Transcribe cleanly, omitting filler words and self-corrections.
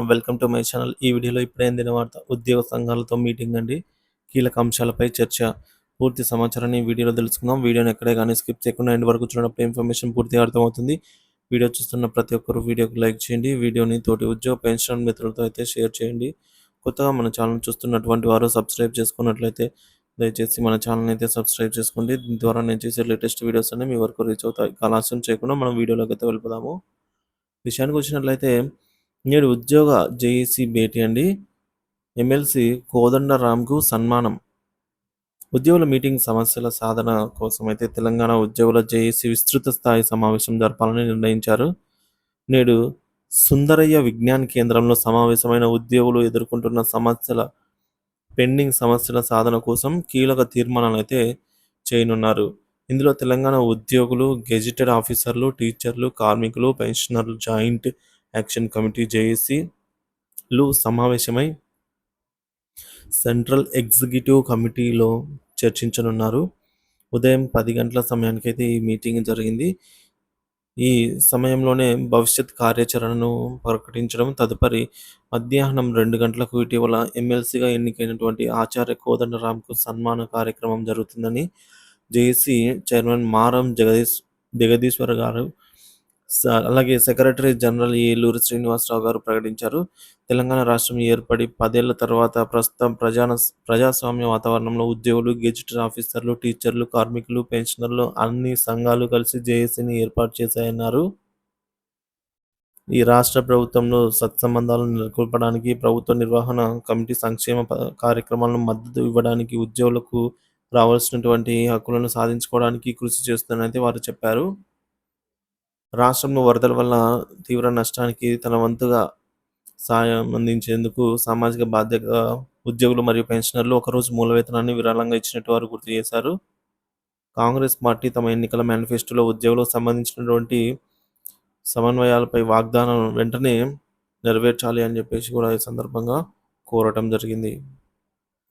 Welcome to my channel. ఈ వీడియోలో ఇప్పుడే అందిన వార్త ఉద్యోగ సంఘాలతో మీటింగ్ అండి. కీలక అంశాలపై చర్చ. పూర్తి సమాచారాన్ని ఈ వీడియోలో తెలుసుకుందాం. వీడియోని ఎక్కడే కానీ స్కిప్ చేయకుండా ఎండ్ వరకు చూడనప్పుడు ఇన్ఫర్మేషన్ పూర్తిగా అర్థమవుతుంది. వీడియో చూస్తున్న ప్రతి ఒక్కరు వీడియోకి లైక్ చేయండి. వీడియోని తోటి ఉద్యోగ పెన్షన్ మిత్రులతో అయితే షేర్ చేయండి. కొత్తగా మన ఛానల్ చూస్తున్నటువంటి వారు సబ్స్క్రైబ్ చేసుకున్నట్లయితే దయచేసి మన ఛానల్ అయితే సబ్స్క్రైబ్ చేసుకోండి. దీని ద్వారా నేను చేసే లేటెస్ట్ వీడియోస్ అన్ని మీ వరకు రీచ్ అవుతాయి. ఆలస్యం చేయకుండా మనం వీడియోలోకి అయితే వెళ్ళిపోదాము. విషయానికి వచ్చినట్లయితే నేడు ఉద్యోగ జేఏసీ భేటీ అండి. ఎమ్మెల్సీ కోదండరాంకు సన్మానం. ఉద్యోగుల మీటింగ్ సమస్యల సాధన కోసం అయితే తెలంగాణ ఉద్యోగుల జేఏసీ విస్తృత స్థాయి సమావేశం జరపాలని నిర్ణయించారు. నేడు సుందరయ్య విజ్ఞాన్ కేంద్రంలో సమావేశమైన ఉద్యోగులు ఎదుర్కొంటున్న పెండింగ్ సమస్యల సాధన కోసం కీలక తీర్మానాలు అయితే చేయనున్నారు. ఇందులో తెలంగాణ ఉద్యోగులు, గెజిటెడ్ ఆఫీసర్లు, టీచర్లు, కార్మికులు, పెన్షనర్లు జాయింట్ యాక్షన్ కమిటీ జేఏసీలు సమావేశమై సెంట్రల్ ఎగ్జిక్యూటివ్ కమిటీలో చర్చించనున్నారు. ఉదయం 10 గంటల సమయానికైతే ఈ మీటింగ్ జరిగింది. ఈ సమయంలోనే భవిష్యత్ కార్యాచరణను ప్రకటించడం, తదుపరి మధ్యాహ్నం 2 గంటలకు ఇటీవల ఎమ్మెల్సీగా ఎన్నికైనటువంటి ఆచార్య కోదండరాంకు సన్మాన కార్యక్రమం జరుగుతుందని జేఏసీ చైర్మన్ మారం జగదీశ్వర్ గారు అలాగే సెక్రటరీ జనరల్ ఏలూరు శ్రీనివాసరావు గారు ప్రకటించారు. తెలంగాణ రాష్ట్రం ఏర్పడి 10 ఏళ్ల తర్వాత ప్రస్తుతం ప్రజాస్వామ్య వాతావరణంలో ఉద్యోగులు, గెజిటెడ్ ఆఫీసర్లు, టీచర్లు, కార్మికులు, పెన్షనర్లు అన్ని సంఘాలు కలిసి జేఏసీని ఏర్పాటు చేశాయన్నారు. ఈ రాష్ట్ర ప్రభుత్వంలో సత్సంబంధాలను నెలకొల్పడానికి, ప్రభుత్వ నిర్వహణ కమిటీ సంక్షేమ కార్యక్రమాలను మద్దతు ఇవ్వడానికి, ఉద్యోగులకు రావాల్సినటువంటి హక్కులను సాధించుకోవడానికి కృషి చేస్తుందని వారు చెప్పారు. రాష్ట్రంలో వరదల వల్ల తీవ్ర నష్టానికి తన వంతుగా సాయం అందించేందుకు సామాజిక బాధ్యత ఉద్యోగులు మరియు పెన్షనర్లు ఒకరోజు మూల వేతనాన్ని విరాళంగా ఇచ్చినట్టు వారు గుర్తు చేశారు. కాంగ్రెస్ పార్టీ తమ ఎన్నికల మేనిఫెస్టోలో ఉద్యోగులకు సంబంధించినటువంటి సమన్వయాలపై వాగ్దానం వెంటనే నెరవేర్చాలి అని చెప్పేసి కూడా ఈ సందర్భంగా కోరటం జరిగింది.